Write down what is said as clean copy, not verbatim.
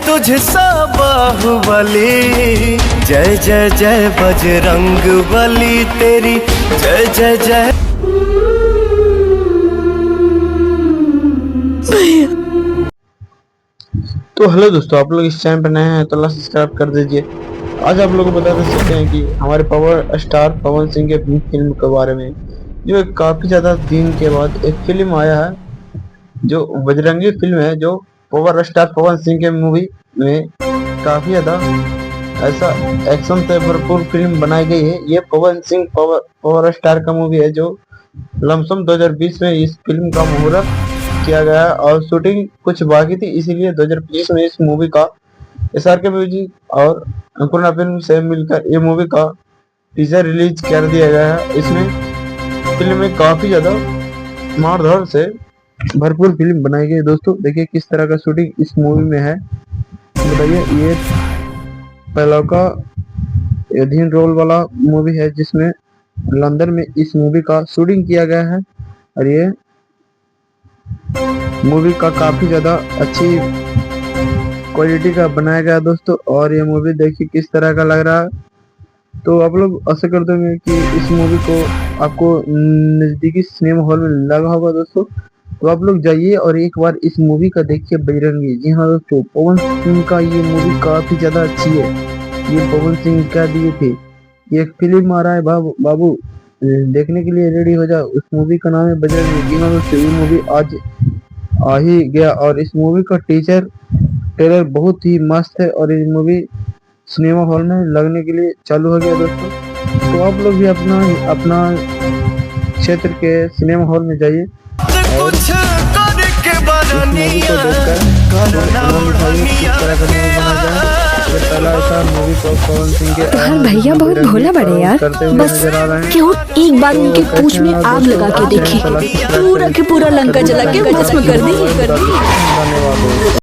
तुझसा बाहुबली। जय जय जय बजरंग बली तेरी जय जय जय। तो हेलो दोस्तों, आप लोग इस चैनल पर नए हैं तो सब्सक्राइब कर दीजिए। आज आप लोगों को बताते सकते हैं कि हमारे पावर स्टार पवन सिंह के फिल्म के बारे में, जो काफी ज्यादा दिन के बाद एक फिल्म आया है, जो बजरंगी फिल्म है, जो पावर स्टार पवन सिंह के मूवी में काफी ज्यादा ऐसा एक्शन से भरपूर फिल्म बनाई गई है। ये पवन सिंह पावर स्टार का मूवी है, जो लमसम 2020 में इस फिल्म का मुहूर्त किया गया और शूटिंग कुछ बाकी थी, इसीलिए 2025 में इस मूवी का SRK म्यूजिक और अन्नपूर्णा फिल्म से मिलकर ये मूवी का टीजर रिलीज कर दिया गया है। इसमें फिल्म में काफी ज्यादा मारधाड़ से भरपूर फिल्म बनाई गई है। दोस्तों देखिए किस तरह का शूटिंग इस मूवी में है। बताइए, ये पहला का अधीन रोल वाला मूवी है, जिसमें लंदन में इस मूवी का शूटिंग किया गया है। और ये मूवी का काफी ज्यादा अच्छी क्वालिटी का बनाया गया दोस्तों। और ये मूवी देखिए किस तरह का लग रहा है। तो आप लोग आशा करते होंगे कि इस मूवी को आपको नजदीकी सिनेमा हॉल में लगा होगा दोस्तों। तो आप लोग जाइए और एक बार इस मूवी का देखिए, बजरंगी। जी हाँ दोस्तों, पवन सिंह का ये मूवी काफी ज्यादा अच्छी है। ये पवन सिंह क्या दिए थे, ये एक फिल्म आ रहा है बाबू देखने के लिए रेडी हो जाओ। उस मूवी का नाम है बजरंगी। जी हाँ दोस्तों, ये मूवी आज आ ही गया और इस मूवी का टीजर ट्रेलर बहुत ही मस्त है और ये मूवी सिनेमा हॉल में लगने के लिए चालू हो गया दोस्तों। तो आप लोग भी अपना क्षेत्र के सिनेमा हॉल में जाइए और इस मूवी को देखकर पहला ऐसा मूवी को पवन सिंह के तुम्हारे भैया बहुत भोला बड़े यार। बस क्यों एक बार उनके पूंछ में आग लगा के देखी, पूरा के पूरा लंका जला के भस्म कर दी। धन्यवाद।